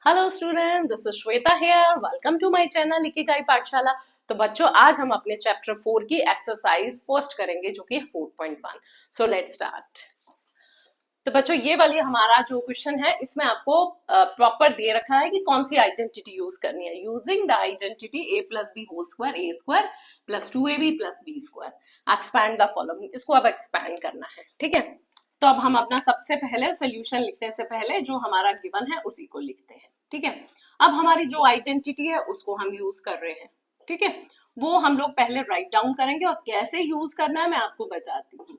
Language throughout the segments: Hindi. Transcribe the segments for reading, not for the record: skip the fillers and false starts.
Hello student, this is Shweta here. Welcome to my channel Ikigai Pathshala. तो बच्चों, आज हम अपने चैप्टर 4 की एक्सरसाइज फर्स्ट करेंगे जो कि 4.1। So let's start. तो बच्चों, ये वाली हमारा जो क्वेश्चन है इसमें आपको प्रॉपर दे रखा है कि कौन सी आइडेंटिटी यूज करनी है। Using the identity A plus B whole square A square plus 2ab plus B square expand the following. इसको अब एक्सपैंड करना है, ठीक है। तो अब हम अपना सबसे पहले सोल्यूशन लिखने से पहले जो हमारा गिवन है उसी को लिखते हैं, ठीक है। अब हमारी जो आइडेंटिटी है उसको हम यूज कर रहे हैं, ठीक है। वो हम लोग पहले राइट डाउन करेंगे और कैसे यूज करना है मैं आपको बताती हूँ,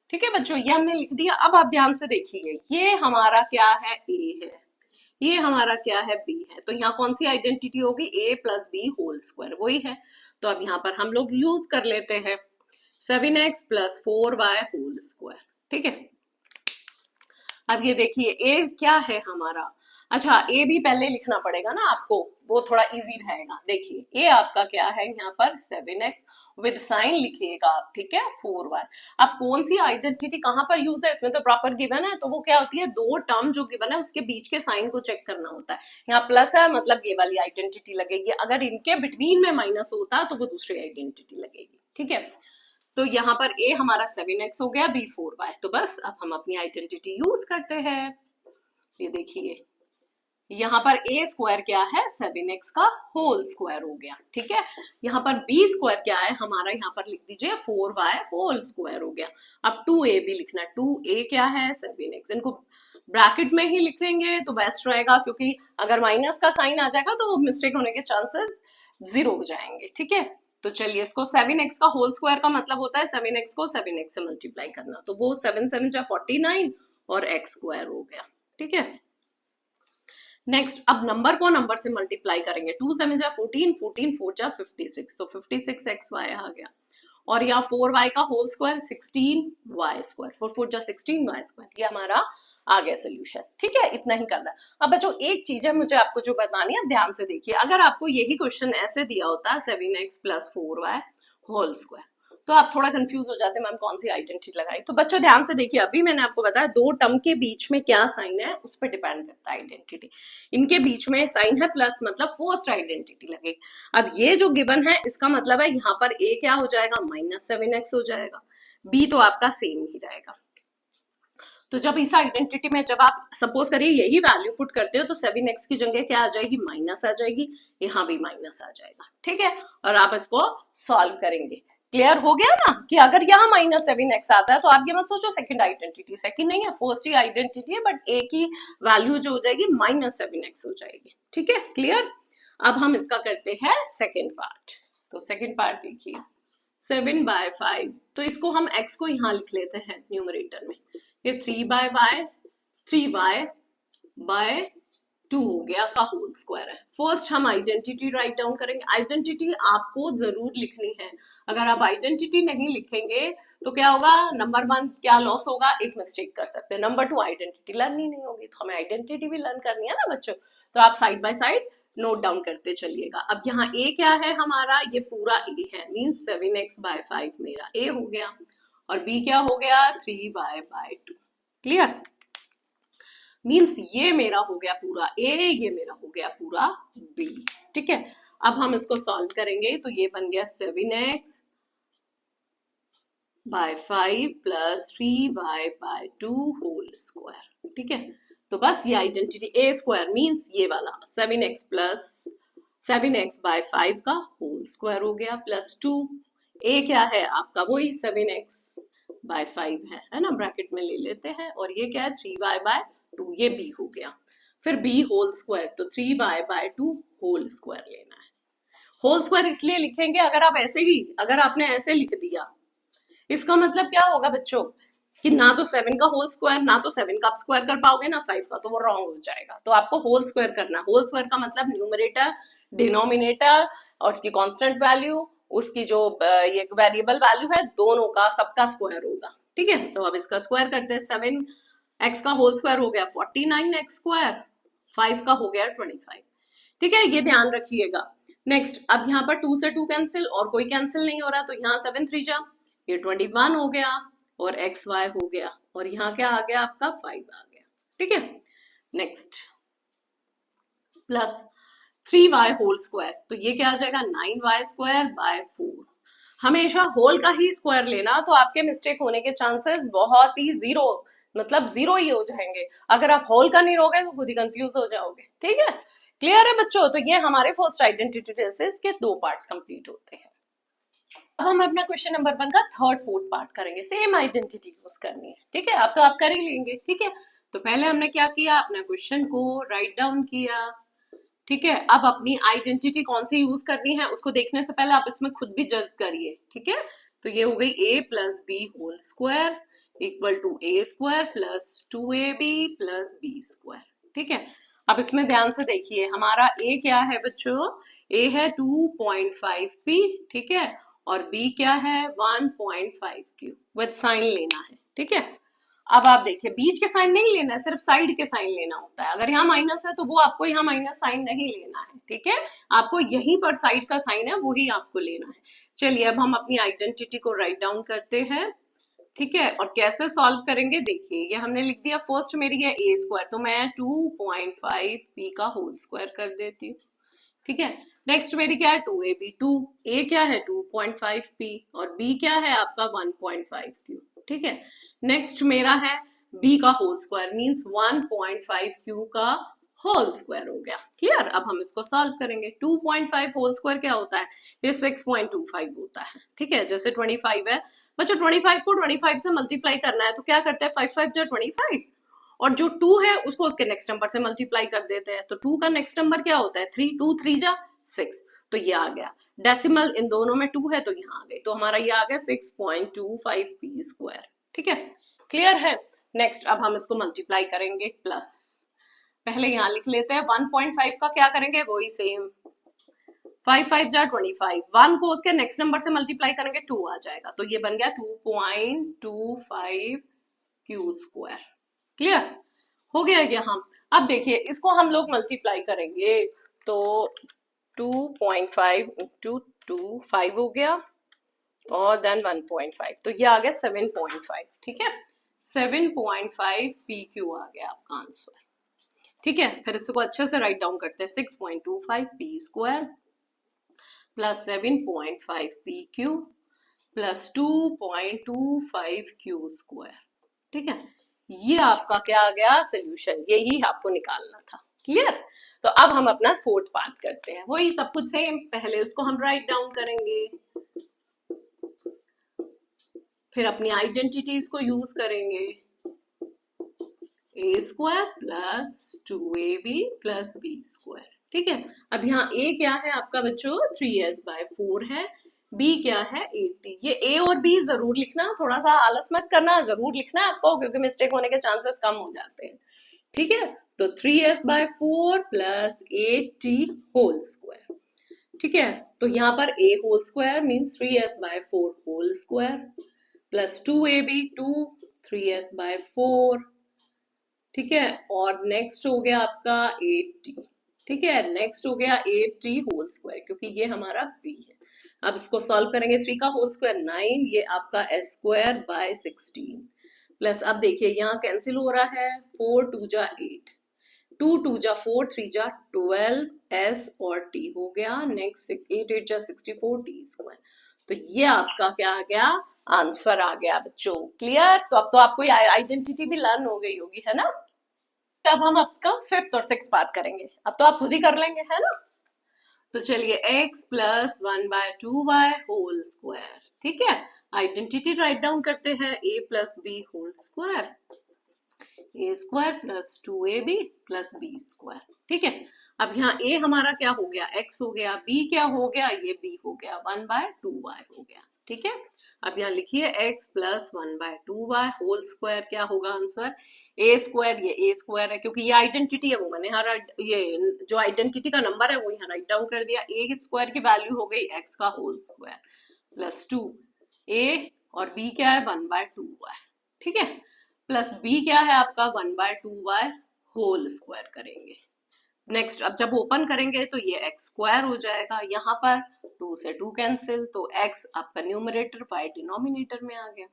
ठीक है बच्चों। ये हमने लिख दिया। अब आप ध्यान से देखिए, ये हमारा क्या है, ए है, ये हमारा क्या है, बी है। तो यहाँ कौन सी आइडेंटिटी होगी, ए प्लस बी होल स्क्वायर, वही है। तो अब यहाँ पर हम लोग यूज कर लेते हैं 7x plus 4y whole square, ठीक है। अब ये देखिए, ए क्या है हमारा। अच्छा, ए भी पहले लिखना पड़ेगा ना आपको, वो थोड़ा इजी रहेगा। देखिए, ए आपका क्या है यहाँ पर 7x विद साइन लिखिएगा आप, ठीक है, 4y। अब कौन सी आइडेंटिटी कहाँ पर यूज है, इसमें तो प्रॉपर गिवन है। तो वो क्या होती है, दो टर्म जो गिवन है उसके बीच के साइन को चेक करना होता है। यहाँ प्लस है मतलब ये वाली आइडेंटिटी लगेगी, अगर इनके बिटवीन में माइनस होता तो वो दूसरी आइडेंटिटी लगेगी, ठीक है। तो यहाँ पर ए हमारा 7x हो गया, बी 4y। तो बस अब हम अपनी आइडेंटिटी यूज करते हैं। ये देखिए, यहाँ पर ए स्क्वायर क्या है, 7x का होल स्क्वायर हो गया, ठीक है। यहाँ पर बी स्क्वायर क्या है हमारा, यहाँ पर लिख दीजिए 4y होल स्क्वायर हो गया। अब 2a भी लिखना है, 2a क्या है 7x। इनको ब्रैकेट में ही लिखेंगे तो बेस्ट रहेगा, क्योंकि अगर माइनस का साइन आ जाएगा तो मिस्टेक होने के चांसेस जीरो हो जाएंगे, ठीक है। तो चलिए, इसको 7x का होल स्क्वायर का मतलब होता है 7x को 7x से मल्टीप्लाई करना। तो वो 7 7 जा 49 और x स्क्वायर हो गया, ठीक है। नेक्स्ट, अब नंबर को नंबर से मल्टीप्लाई करेंगे। 2 7 जा 14, 14 4 जा 56, तो 56xy आ गया। और यहाँ 4y का होल स्क्वायर 16y स्क्वायर, 4 4 जा 16y स्क्वायर, ये हमारा आ गया सोल्यूशन, ठीक है। इतना ही करना है। अब बच्चों, एक चीज है मुझे आपको जो बतानी है, ध्यान से देखिए। अगर आपको यही क्वेश्चन ऐसे दिया होता है 7x plus 4y whole square, तो आप थोड़ा कंफ्यूज हो जाते हैं, मैम कौन सी आइडेंटिटी लगाई। तो बच्चों ध्यान से देखिए, अभी मैंने आपको बताया दो टर्म के बीच में क्या साइन है उस पर डिपेंड करता है आइडेंटिटी। इनके बीच में साइन है प्लस, मतलब फर्स्ट आइडेंटिटी लगेगी। अब ये जो गिवन है इसका मतलब है यहाँ पर ए क्या हो जाएगा, -7x हो जाएगा। बी तो आपका सेम ही रहेगा। तो जब इस आइडेंटिटी में जब आप सपोज करिए यही वैल्यू पुट करते हो तो 7x की जगह क्या आ जाएगी, माइनस आ जाएगी। यहाँ भी माइनस आ जाएगा, ठीक है। और आप इसको सॉल्व करेंगे। क्लियर हो गया ना, कि अगर यहाँ -7x आता है तो आप ये मत सोचो सेकंड आइडेंटिटी, सेकंड नहीं है, फर्स्ट ही आइडेंटिटी है, बट ए की वैल्यू जो हो जाएगी -7x हो जाएगी, ठीक है। क्लियर। अब हम इसका करते हैं सेकेंड पार्ट। तो सेकेंड पार्ट देखिए, 7/5। तो इसको हम x को यहाँ लिख लेते हैं न्यूमरेटर में। ये 3/2 हो गया का होल स्क्वायर है। फर्स्ट हम आइडेंटिटी राइट डाउन करेंगे। आइडेंटिटी आपको जरूर लिखनी है। अगर आप आइडेंटिटी नहीं लिखेंगे तो क्या होगा, नंबर 1 क्या लॉस होगा, एक मिस्टेक कर सकते हैं। नंबर 2 आइडेंटिटी लर्न ही नहीं होगी। तो हमें आइडेंटिटी भी लर्न करनी है ना बच्चों। तो आप side by side note down करते चलिएगा। अब यहाँ ए क्या है हमारा, ये पूरा ए है, मीन्स 7x/5 मेरा ए हो गया। और बी क्या हो गया, 3y/2। क्लियर। मीन्स ये मेरा हो गया पूरा ए, ये मेरा हो गया पूरा बी, ठीक है। अब हम इसको सॉल्व करेंगे तो ये बन गया 7x/5 plus 3y/2 whole square, ठीक है। तो बस ये आइडेंटिटी ए स्क्वायर मीन्स ये वाला 7x/5 का होल स्क्वायर हो गया प्लस 2। ए क्या है आपका, वही 7x/5 है ना, ब्रैकेट में ले लेते हैं। और ये क्या है 3y/2, ये बी हो गया। फिर बी होल स्क्वायर, तो 3y/2 होल स्क्वायर लेना है। होल स्क्वायर इसलिए लिखेंगे, अगर आप ऐसे ही, अगर आपने ऐसे लिख दिया, इसका मतलब क्या होगा बच्चों, कि ना तो 7 का होल स्क्वायर, ना तो 7 का आप स्क्वायर कर पाओगे, ना 5 का, तो वो रॉन्ग हो जाएगा। तो आपको होल स्क्वायर करना। होल स्क्वायर का मतलब न्यूमरेटर, डिनोमिनेटर और उसकी कांस्टेंट वैल्यू, उसकी जो ये वेरिएबल वैल्यू है, दोनों का सबका स्क्वायर होगा, ठीक है। तो अब इसका स्क्वायर करते हैं। 7x का होल स्क्वायर हो गया 49x स्क्वायर, 5 का हो गया 25, ठीक है। ये ध्यान रखिएगा। नेक्स्ट, अब यहाँ पर 2 से 2 कैंसिल, और कोई कैंसिल नहीं हो रहा, तो यहाँ 7 3 जा, ये 21 हो गया और एक्स वाई हो गया, और यहाँ क्या आ गया आपका 5 आ गया, ठीक है। Next, plus 3y whole square, तो ये क्या आ जाएगा 9y स्क्वायर बाय 4। हमेशा होल का ही स्क्वायर लेना, तो आपके मिस्टेक होने के चांसेस बहुत ही जीरो, मतलब जीरो ही हो जाएंगे। अगर आप होल का नहीं लोगे तो खुद ही कंफ्यूज हो जाओगे। ठीक है, क्लियर है बच्चों? तो ये हमारे फर्स्ट आइडेंटिटी टेस्ट के 2 पार्ट्स कंप्लीट होते हैं। अब हम अपना क्वेश्चन नंबर 1 का थर्ड फोर्थ पार्ट करेंगे। सेम आइडेंटिटी यूज करनी है। ठीक है, अब तो आप कर ही लेंगे। ठीक है, तो पहले हमने क्या किया, अपने क्वेश्चन को राइट डाउन किया। ठीक है, अब अपनी आइडेंटिटी कौन सी यूज करनी है उसको देखने से पहले आप इसमें खुद भी जज करिए। ठीक है, तो ये हो गई a plus B whole square equal to A square plus 2ab plus B square. ठीक है, अब इसमें ध्यान से देखिए, हमारा a क्या है बच्चों, a है 2.5p। ठीक है, और b क्या है 1.5q। विद साइन लेना है। ठीक है, अब आप देखिए बीच के साइन नहीं लेना है, सिर्फ साइड के साइन लेना होता है। अगर यहाँ माइनस है तो वो आपको यहाँ माइनस साइन नहीं लेना है। ठीक है, आपको यहीं पर साइड का साइन है वो ही आपको लेना है। चलिए अब हम अपनी आइडेंटिटी को राइट डाउन करते हैं। ठीक है, और कैसे सॉल्व करेंगे देखिए, ये हमने लिख दिया, फर्स्ट मेरी है ए स्क्वायर, तो मैं 2.5p का होल स्क्वायर कर देती हूँ। ठीक है, नेक्स्ट मेरी क्या है 2ab, 2a क्या है 2.5p और b क्या है आपका 1.5q। ठीक है, नेक्स्ट मेरा है b का होल स्क्वायर मींस 1.5q का होल स्क्वायर हो गया। क्लियर, अब हम इसको सॉल्व करेंगे। 2.5 होल स्क्वायर क्या होता है, ये 6.25 होता है। ठीक है, जैसे 25 है बच्चों, 25 को 25 से मल्टीप्लाई करना है तो क्या करते हैं 5 5 जा 25, और जो 2 है उसको उसके नेक्स्ट नंबर से मल्टीप्लाई कर देते हैं। तो 2 का नेक्स्ट नंबर क्या होता है 3, 2 3 जा 6, तो ये आ गया। डेसिमल इन दोनों में 2 है तो यहाँ आ गई, तो हमारा ये आ गया 6.25 पी स्क्वायर। ठीक है, क्लियर है? नेक्स्ट अब हम इसको मल्टीप्लाई करेंगे प्लस, पहले यहाँ लिख लेते हैं 1.5 का क्या करेंगे वही सेम, 5 5 जा 25, 1 को उसके नेक्स्ट नंबर से मल्टीप्लाई करेंगे 2 आ जाएगा, तो ये बन गया 2.25 क्यू स्क्वायर। क्लियर हो गया यहाँ। अब देखिए इसको हम लोग मल्टीप्लाई करेंगे तो 2.5 इंटू 2 5 हो गया और देन 1.5, तो ये आ गया 7.5। ठीक है, 7.5 पी क्यू आ गया आपका आंसर। ठीक है, फिर इसको अच्छे से राइट डाउन करते हैं, 6.25 P square plus 7.5 P Q plus 2.25 Q square. ठीक है, ये आपका क्या आ गया सोल्यूशन, यही आपको निकालना था। क्लियर, तो अब हम अपना फोर्थ पार्ट करते हैं, वही सब कुछ सेम, पहले उसको हम राइट डाउन करेंगे, फिर अपनी आइडेंटिटीज को यूज करेंगे, a square plus 2ab plus B square. ठीक है, अब यहाँ a क्या है आपका बच्चों 3s/4 है, b क्या है 80। ये a और b जरूर लिखना, थोड़ा सा आलस मत करना, जरूर लिखना आपको, क्योंकि मिस्टेक होने के चांसेस कम हो जाते हैं। ठीक है, तो 3s/4 प्लस 80 होल स्क्वायर। ठीक है, तो यहाँ पर a whole square means 3s/4 whole square plus 2ab 2 3s/4। ठीक है, और नेक्स्ट हो गया आपका 80। ठीक है, नेक्स्ट हो गया 80 होल स्क्वायर, क्योंकि ये हमारा b है। अब इसको सॉल्व करेंगे, 3 का होल स्क्वायर 9, ये आपका s स्क्वायर बाय 16 प्लस, अब देखिए यहाँ कैंसिल हो रहा है, 4 2 जा 8, 2 2 जा 4 3 जा 12 s और t हो गया। नेक्स्ट 8 8 जा 64 t स्क्वायर, तो ये आपका क्या आ गया आंसर आ गया बच्चों। क्लियर, तो अब तो आपको आइडेंटिटी भी लर्न हो गई होगी, है ना? अब हम इसका फिफ्थ और सिक्स पार्ट करेंगे, अब तो आप खुद ही कर लेंगे, है ना? तो चलिए x plus 1/2y whole square. ठीक है, आइडेंटिटी राइट डाउन करते हैं, a plus B whole square, A square plus 2ab plus B square. ठीक है, अब यहाँ a हमारा क्या हो गया x हो गया, b क्या हो गया ये b हो गया, 1/2y हो गया। ठीक है, अब यहाँ लिखिए x plus 1/2y whole square क्या होगा आंसर, ए स्क्वायर, ये ए स्क्वायर है क्योंकि ये आइडेंटिटी है, वो मैंने यहाँ ये जो आइडेंटिटी का नंबर है वो यहाँ राइट डाउन कर दिया। ए स्क्वायर की वैल्यू हो गई x का होल स्क्वायर प्लस 2, a और b क्या है 1/2y। ठीक है, प्लस b क्या है आपका 1/2y होल स्क्वायर करेंगे। नेक्स्ट अब जब ओपन करेंगे तो ये x स्क्वायर हो जाएगा, यहाँ पर 2 से 2 कैंसिल, तो x आपका न्यूमरेटर y डिनोमिनेटर में आ गया,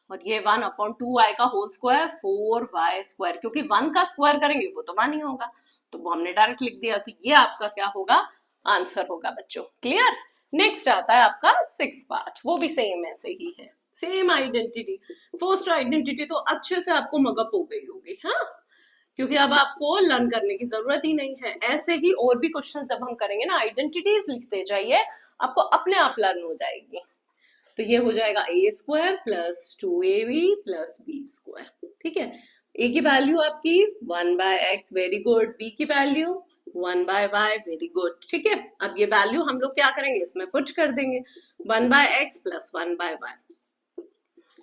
और ये 1/2y का होल स्क्वायर 4y स्क्वायर, क्योंकि 1 का स्क्वायर करेंगे वो तो 1 ही होगा, तो वो हमने डायरेक्ट लिख दिया, तो ये आपका क्या होगा, आंसर होगा बच्चों। क्लियर। नेक्स्ट आता है आपका 6 पार्ट, वो भी सेम ऐसे ही है, सेम आइडेंटिटी। फर्स्ट आइडेंटिटी तो अच्छे से आपको मगअप हो गई होगी, हाँ, क्योंकि अब आपको लर्न करने की जरूरत ही नहीं है। ऐसे ही और भी क्वेश्चन जब हम करेंगे ना, आइडेंटिटीज लिखते जाइए, आपको अपने आप लर्न हो जाएगी। तो ये हो जाएगा a square plus 2ab plus B square, ठीक है। ए की वैल्यू आपकी 1/x, वेरी गुड। बी की वैल्यू 1/y, वेरी गुड, ठीक है। अब ये वैल्यू हम लोग क्या करेंगे, इसमें पुट कर देंगे, 1/x प्लस 1/y,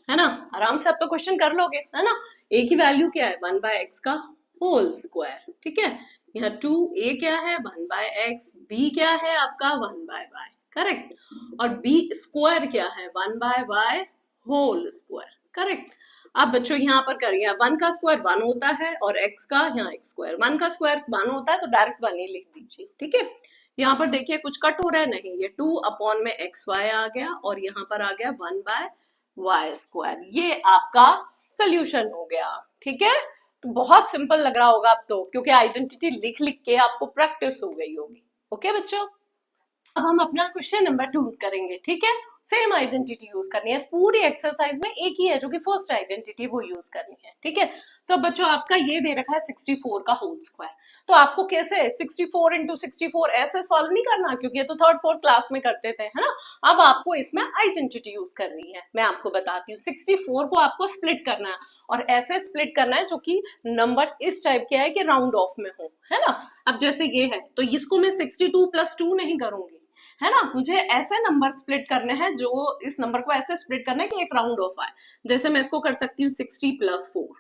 है ना। आराम से आप तो क्वेश्चन कर लोगे, है ना। ए की वैल्यू क्या है, 1/x का होल स्क्वायर, ठीक है। यहाँ 2a क्या है, 1/x, b क्या है आपका 1/y, करेक्ट। और b स्क्वायर क्या है, 1/y होल स्क्वायर, करेक्ट। अब बच्चों यहाँ पर करिए, 1 का स्क्वायर 1 होता है और x का यहाँ x स्क्वायर, 1 का स्क्वायर 1 होता है, तो डायरेक्ट 1 ही लिख दीजिए, ठीक है। यहाँ पर देखिए कुछ कट हो रहा है, नहीं, ये 2 अपॉन में xy आ गया और यहाँ पर आ गया 1/y स्क्वायर, ये आपका सोल्यूशन हो गया, ठीक है। तो बहुत सिंपल लग रहा होगा अब तो, क्योंकि आइडेंटिटी लिख लिख के आपको प्रैक्टिस हो गई होगी। ओके बच्चों, अब हम अपना क्वेश्चन नंबर 2 करेंगे, ठीक है। सेम आइडेंटिटी यूज करनी है, पूरी एक्सरसाइज में एक ही है जो कि फर्स्ट आइडेंटिटी, वो यूज करनी है, ठीक है। तो बच्चों आपका ये दे रखा है 64 का होल स्क्वायर, तो आपको कैसे 64 इंटू 64 ऐसे सॉल्व नहीं करना, क्योंकि ये तो थर्ड फोर्थ क्लास में करते थे, है ना। अब आपको इसमें आइडेंटिटी यूज करनी है, मैं आपको बताती हूँ। 64 को आपको स्प्लिट करना है, और ऐसे स्प्लिट करना है जो कि नंबर इस टाइप के है कि राउंड ऑफ में हो, है ना। अब जैसे ये है, तो इसको मैं 62 + 2 नहीं करूंगी, है ना। मुझे ऐसे नंबर स्प्लिट करने हैं, जो इस नंबर को ऐसे स्प्लिट करना है कि एक राउंड ऑफ आए। जैसे मैं इसको कर सकती हूँ 60 + 4,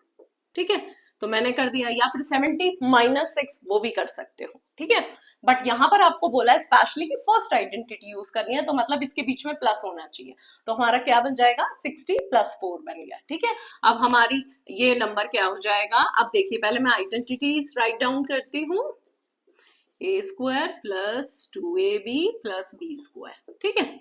ठीक है, तो मैंने कर दिया, या फिर 70 - 6, वो भी कर सकते हो, ठीक है। बट यहाँ पर आपको बोला है स्पेशली कि फर्स्ट आइडेंटिटी यूज करनी है, तो मतलब इसके बीच में प्लस होना चाहिए, तो हमारा क्या बन जाएगा, 60 + 4 बन गया, ठीक है। अब हमारी ये नंबर क्या हो जाएगा, अब देखिए पहले मैं आइडेंटिटीज राइट डाउन करती हूँ, a square plus 2ab plus B square, ठीक है।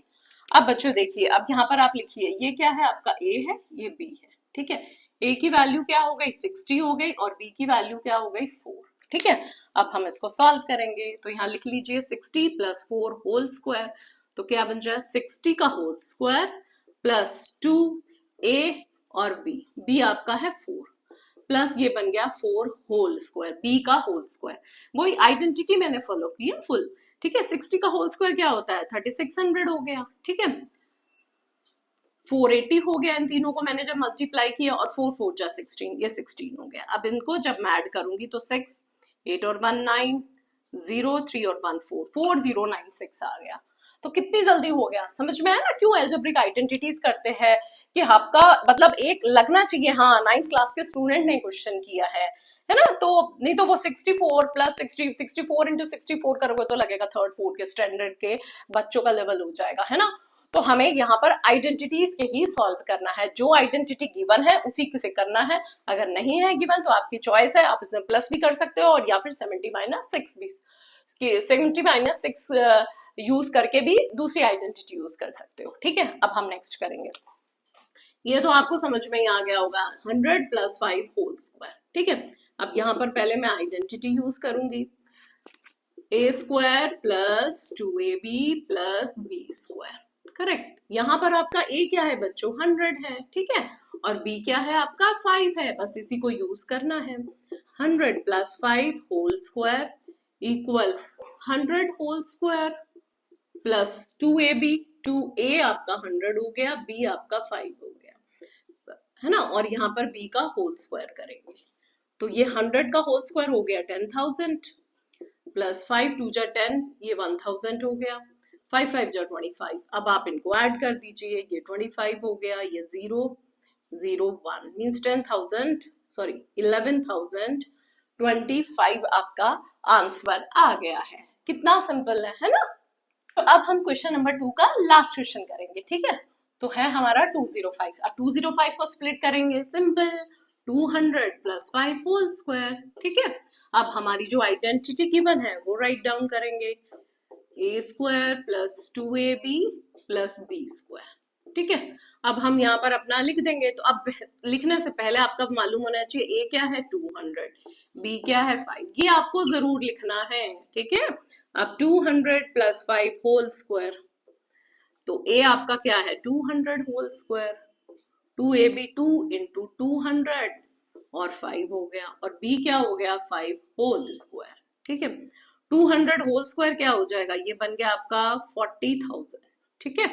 अब बच्चों देखिए, अब यहाँ पर आप लिखिए, ये क्या है आपका, a है, ये b है, ठीक है। a की वैल्यू क्या हो गई, 60 हो गई, और b की वैल्यू क्या हो गई, 4, ठीक है। अब हम इसको सॉल्व करेंगे, तो यहाँ लिख लीजिए 60 + 4 होल स्क्वायर, तो क्या बन जाए, 60 का होल स्क्वायर प्लस 2a और b आपका है 4, प्लस ये बन गया 4 होल स्क्वायर, बी का होल स्क्वायर, वही आइडेंटिटी मैंने फॉलो की है फुल, ठीक है। 60 का होल स्क्वायर क्या होता है, 3600 हो गया, ठीक है। 480 हो गया, इन तीनों को मैंने जब मल्टीप्लाई किया, और 4 4 जा 16, ये 16 हो गया। अब इनको जब मैं ऐड करूंगी तो 6, 8 और 1 9, 0 3 और 1 4, 4096 आ गया। तो कितनी जल्दी हो गया, समझ में आया ना क्यों अलजेब्रिक आइडेंटिटीज करते हैं, कि आपका मतलब एक लगना चाहिए, हाँ 9th क्लास के स्टूडेंट ने क्वेश्चन किया है ना। तो नहीं तो वो 64 + 60, 64 × 64 करोगे तो लगेगा थर्ड फोर्थ के स्टैंडर्ड के बच्चों का लेवल हो जाएगा, है ना। तो हमें यहाँ पर आइडेंटिटीज के ही सॉल्व करना है, जो आइडेंटिटी गिवन है उसी से करना है, अगर नहीं है गिवन तो आपकी चॉइस है, आप इसमें प्लस भी कर सकते हो, और या फिर 70 - 6 भी, 70 - 6 यूज करके भी दूसरी आइडेंटिटी यूज कर सकते हो, ठीक है। अब हम नेक्स्ट करेंगे, ये तो आपको समझ में ही आ गया होगा, 100 + 5 होल स्क्वायर, ठीक है। अब यहाँ पर पहले मैं आइडेंटिटी यूज करूंगी, a square plus 2ab plus b square, correct. यहाँ पर आपका a क्या है बच्चों, 100 है, ठीक है, और b क्या है आपका 5 है, बस इसी को यूज करना है। 100 + 5 whole square equal 100 whole square plus 2ab, 2a आपका 100 हो गया, b आपका 5 हो गया, है ना। और यहाँ पर b का होल स्क्वायर करेंगे, तो ये 100 का होल स्क्वायर हो गया 10,000 प्लस 5 2 जा 10, ये 1000 हो गया, 5 5 जा 25। अब आप इनको ऐड कर दीजिए, ये 25 हो गया, ये 0 0 1 मीन्स 10,000 सॉरी 11,025 आपका आंसर आ गया है। कितना सिंपल है ना। तो अब हम क्वेश्चन नंबर 2 का लास्ट क्वेश्चन करेंगे, ठीक है। तो है हमारा 205, अब 205 को स्प्लिट करेंगे, सिंपल 200 + 5 होल स्क्वायर, ठीक है। अब हमारी जो आइडेंटिटी गिवन है वो राइट डाउन करेंगे, a square plus 2ab plus b square, ठीक है, अब हम यहाँ पर अपना लिख देंगे। तो अब लिखने से पहले आपका मालूम होना चाहिए ए क्या है 200, बी क्या है 5, ये आपको जरूर लिखना है। ठीक है, अब 200 प्लस 5 होल स्क्वायर, तो ए आपका क्या है 200 होल स्क्वायर, 2ab 2 इंटू 200 और 5 हो गया, और b क्या हो गया 5 होल स्क्वायर। ठीक है, 200 होल स्क्वायर क्या हो जाएगा, ये बन गया आपका 40,000। ठीक है,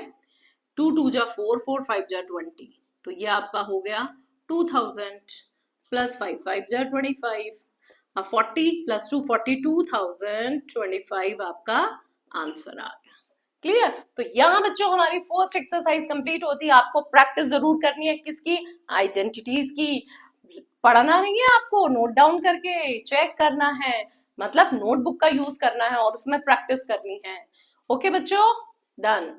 2 2 जा 4, 4 5 जा 20, तो ये आपका हो गया 2000 प्लस 5 5 जा 25। अब 40 प्लस 2 42,000, 25 आपका आंसर आ गया। क्लियर? तो यहाँ बच्चों हमारी फर्स्ट एक्सरसाइज कंप्लीट होती है। आपको प्रैक्टिस जरूर करनी है किसकी, आइडेंटिटीज की। पढ़ना नहीं है आपको, नोट डाउन करके चेक करना है, मतलब नोटबुक का यूज करना है और उसमें प्रैक्टिस करनी है। ओके बच्चों, डन।